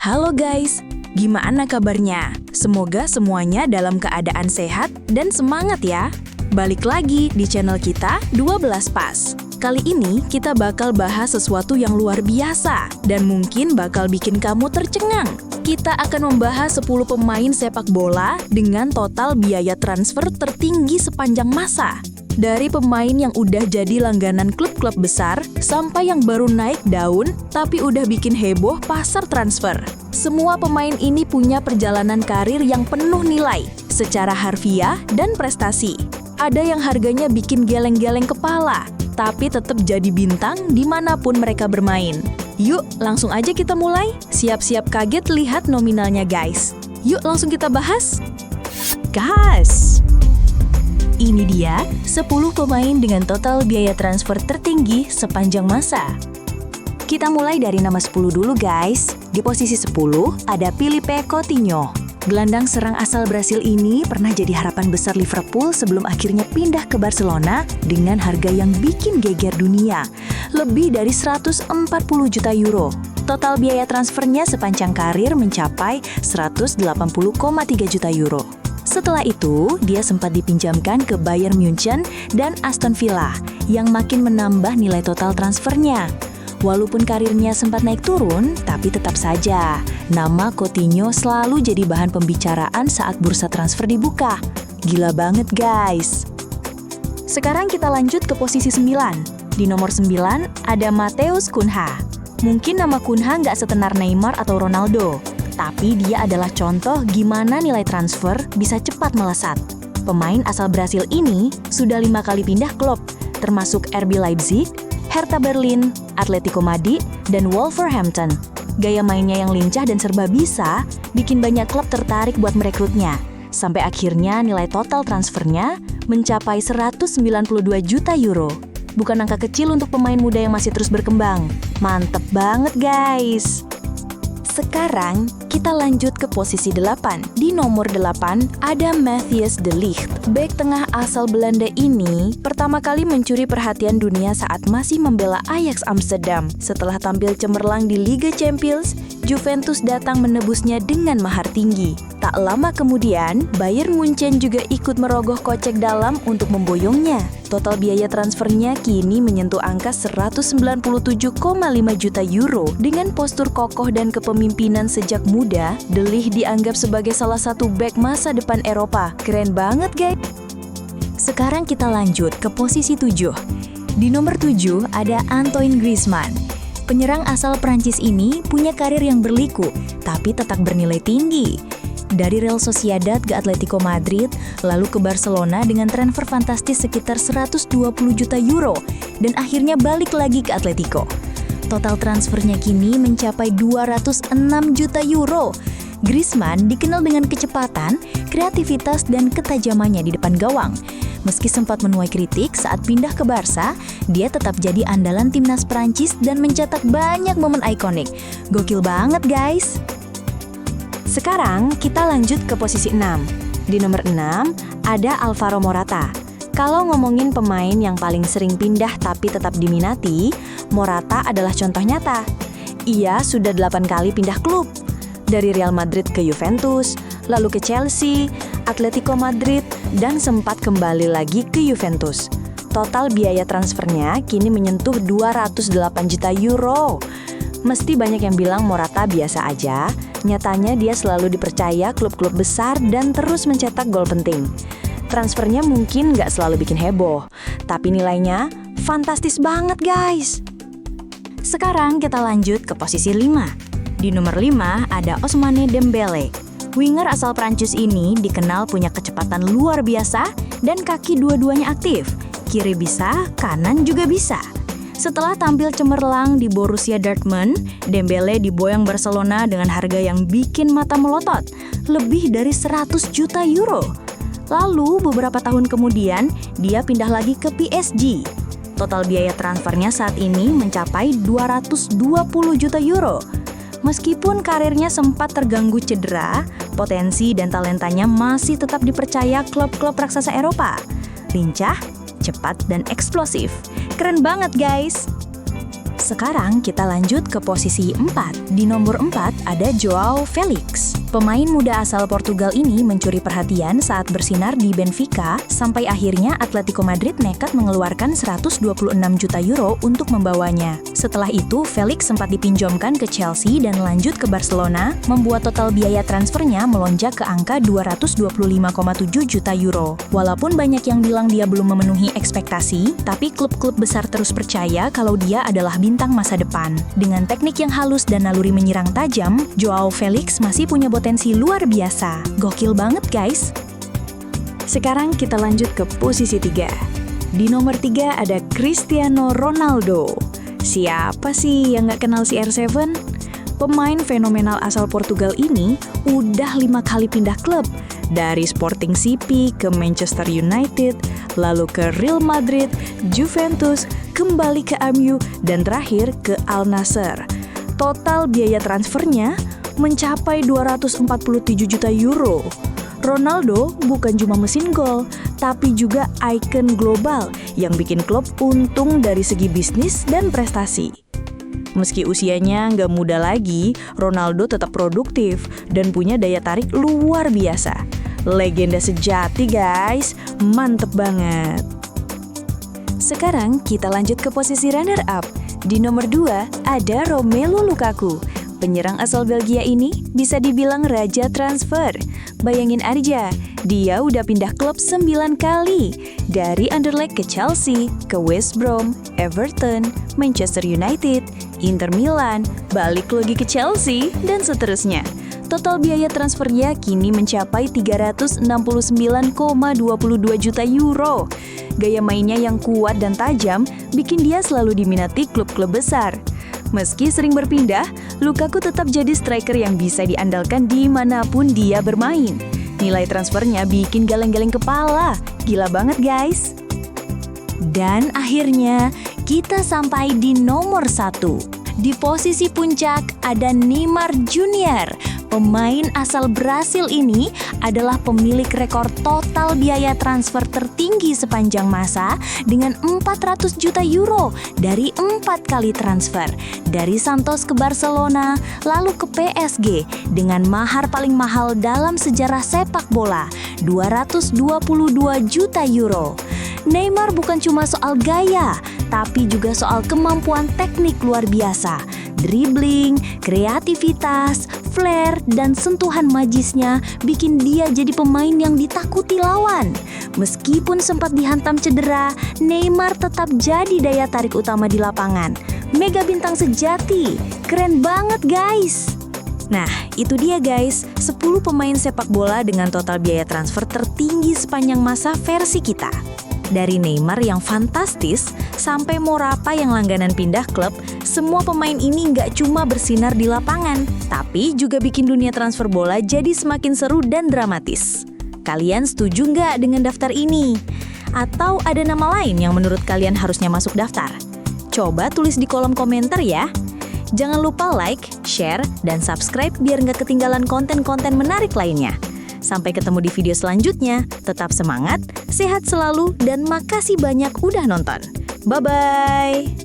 Halo guys, gimana kabarnya? Semoga semuanya dalam keadaan sehat dan semangat ya. Balik lagi di channel kita 12 Pas. Kali ini kita bakal bahas sesuatu yang luar biasa dan mungkin bakal bikin kamu tercengang. Kita akan membahas 10 pemain sepak bola dengan total biaya transfer tertinggi sepanjang masa. Dari pemain yang udah jadi langganan klub-klub besar, sampai yang baru naik daun, tapi udah bikin heboh pasar transfer. Semua pemain ini punya perjalanan karir yang penuh nilai, secara harfiah dan prestasi. Ada yang harganya bikin geleng-geleng kepala, tapi tetap jadi bintang dimanapun mereka bermain. Yuk, langsung aja kita mulai. Siap-siap kaget lihat nominalnya guys. Yuk langsung kita bahas. Gas! Ini dia 10 pemain dengan total biaya transfer tertinggi sepanjang masa. Kita mulai dari nama 10 dulu guys. Di posisi 10 ada Philippe Coutinho. Gelandang serang asal Brasil ini pernah jadi harapan besar Liverpool sebelum akhirnya pindah ke Barcelona dengan harga yang bikin geger dunia. Lebih dari 140 juta euro. Total biaya transfernya sepanjang karir mencapai 180,3 juta euro. Setelah itu, dia sempat dipinjamkan ke Bayern Munchen dan Aston Villa yang makin menambah nilai total transfernya. Walaupun karirnya sempat naik turun, tapi tetap saja, nama Coutinho selalu jadi bahan pembicaraan saat bursa transfer dibuka. Gila banget guys! Sekarang kita lanjut ke posisi 9. Di nomor 9 ada Matheus Cunha. Mungkin nama Cunha nggak setenar Neymar atau Ronaldo, tapi dia adalah contoh gimana nilai transfer bisa cepat melesat. Pemain asal Brasil ini sudah 5 kali pindah klub, termasuk RB Leipzig, Hertha Berlin, Atletico Madrid, dan Wolverhampton. Gaya mainnya yang lincah dan serba bisa bikin banyak klub tertarik buat merekrutnya. Sampai akhirnya nilai total transfernya mencapai 192 juta euro. Bukan angka kecil untuk pemain muda yang masih terus berkembang. Mantep banget guys! Sekarang, kita lanjut ke posisi 8. Di nomor 8, ada Matthijs de Ligt. Bek tengah asal Belanda ini pertama kali mencuri perhatian dunia saat masih membela Ajax Amsterdam. Setelah tampil cemerlang di Liga Champions, Juventus datang menebusnya dengan mahar tinggi. Tak lama kemudian, Bayern Munchen juga ikut merogoh kocek dalam untuk memboyongnya. Total biaya transfernya kini menyentuh angka 197,5 juta euro. Dengan postur kokoh dan kepemimpinan sejak muda, De Ligt dianggap sebagai salah satu bek masa depan Eropa. Keren banget guys! Sekarang kita lanjut ke posisi 7. Di nomor 7 ada Antoine Griezmann. Penyerang asal Prancis ini punya karir yang berliku, tapi tetap bernilai tinggi. Dari Real Sociedad ke Atletico Madrid, lalu ke Barcelona dengan transfer fantastis sekitar 120 juta euro, dan akhirnya balik lagi ke Atletico. Total transfernya kini mencapai 206 juta euro. Griezmann dikenal dengan kecepatan, kreativitas, dan ketajamannya di depan gawang. Meski sempat menuai kritik saat pindah ke Barca, dia tetap jadi andalan timnas Prancis dan mencetak banyak momen ikonik. Gokil banget guys! Sekarang kita lanjut ke posisi 6. Di nomor 6 ada Alvaro Morata. Kalau ngomongin pemain yang paling sering pindah tapi tetap diminati, Morata adalah contoh nyata. Ia sudah 8 kali pindah klub. Dari Real Madrid ke Juventus, lalu ke Chelsea, Atletico Madrid, dan sempat kembali lagi ke Juventus. Total biaya transfernya kini menyentuh 208 juta euro. Mesti banyak yang bilang Morata biasa aja, nyatanya dia selalu dipercaya klub-klub besar dan terus mencetak gol penting. Transfernya mungkin nggak selalu bikin heboh, tapi nilainya fantastis banget guys! Sekarang kita lanjut ke posisi 5. Di nomor 5 ada Ousmane Dembélé. Winger asal Prancis ini dikenal punya kecepatan luar biasa dan kaki dua-duanya aktif. Kiri bisa, kanan juga bisa. Setelah tampil cemerlang di Borussia Dortmund, Dembélé diboyong Barcelona dengan harga yang bikin mata melotot, lebih dari 100 juta euro. Lalu beberapa tahun kemudian, dia pindah lagi ke PSG. Total biaya transfernya saat ini mencapai 220 juta euro. Meskipun karirnya sempat terganggu cedera, potensi dan talentanya masih tetap dipercaya klub-klub raksasa Eropa. Lincah, cepat, dan eksplosif. Keren banget guys! Sekarang kita lanjut ke posisi 4. Di nomor 4 ada Joao Felix. Pemain muda asal Portugal ini mencuri perhatian saat bersinar di Benfica, sampai akhirnya Atletico Madrid nekat mengeluarkan 126 juta euro untuk membawanya. Setelah itu, Felix sempat dipinjamkan ke Chelsea dan lanjut ke Barcelona, membuat total biaya transfernya melonjak ke angka 225,7 juta euro. Walaupun banyak yang bilang dia belum memenuhi ekspektasi, tapi klub-klub besar terus percaya kalau dia adalah bintang masa depan. Dengan teknik yang halus dan naluri menyerang tajam, Joao Felix masih punya potensi luar biasa. Gokil banget guys! Sekarang kita lanjut ke posisi 3. Di nomor 3 ada Cristiano Ronaldo. Siapa sih yang nggak kenal CR7? Pemain fenomenal asal Portugal ini udah 5 kali pindah klub. Dari Sporting CP ke Manchester United, lalu ke Real Madrid, Juventus, kembali ke MU, dan terakhir ke Al Nassr. Total biaya transfernya mencapai 247 juta euro. Ronaldo bukan cuma mesin gol, tapi juga ikon global yang bikin klub untung dari segi bisnis dan prestasi. Meski usianya nggak muda lagi, Ronaldo tetap produktif dan punya daya tarik luar biasa. Legenda sejati guys, mantep banget. Sekarang kita lanjut ke posisi runner-up. Di nomor 2 ada Romelu Lukaku. Penyerang asal Belgia ini bisa dibilang raja transfer. Bayangin aja, dia udah pindah klub 9 kali. Dari Anderlecht ke Chelsea, ke West Brom, Everton, Manchester United, Inter Milan, balik lagi ke Chelsea, dan seterusnya. Total biaya transfernya kini mencapai 369,22 juta euro. Gaya mainnya yang kuat dan tajam bikin dia selalu diminati klub-klub besar. Meski sering berpindah, Lukaku tetap jadi striker yang bisa diandalkan dimanapun dia bermain. Nilai transfernya bikin geleng-geleng kepala. Gila banget guys. Dan akhirnya kita sampai di nomor 1. Di posisi puncak ada Neymar Jr. Pemain asal Brasil ini adalah pemilik rekor total biaya transfer tertinggi sepanjang masa dengan 400 juta euro dari 4 kali transfer. Dari Santos ke Barcelona, lalu ke PSG dengan mahar paling mahal dalam sejarah sepak bola, 222 juta euro. Neymar bukan cuma soal gaya, tapi juga soal kemampuan teknik luar biasa. Dribbling, kreativitas, flair, dan sentuhan magisnya bikin dia jadi pemain yang ditakuti lawan. Meskipun sempat dihantam cedera, Neymar tetap jadi daya tarik utama di lapangan. Mega bintang sejati, keren banget guys! Nah, itu dia guys, 10 pemain sepak bola dengan total biaya transfer tertinggi sepanjang masa versi kita. Dari Neymar yang fantastis, sampai Morata yang langganan pindah klub, semua pemain ini nggak cuma bersinar di lapangan, tapi juga bikin dunia transfer bola jadi semakin seru dan dramatis. Kalian setuju nggak dengan daftar ini? Atau ada nama lain yang menurut kalian harusnya masuk daftar? Coba tulis di kolom komentar ya. Jangan lupa like, share, dan subscribe biar nggak ketinggalan konten-konten menarik lainnya. Sampai ketemu di video selanjutnya. Tetap semangat, sehat selalu, dan makasih banyak udah nonton. Bye-bye!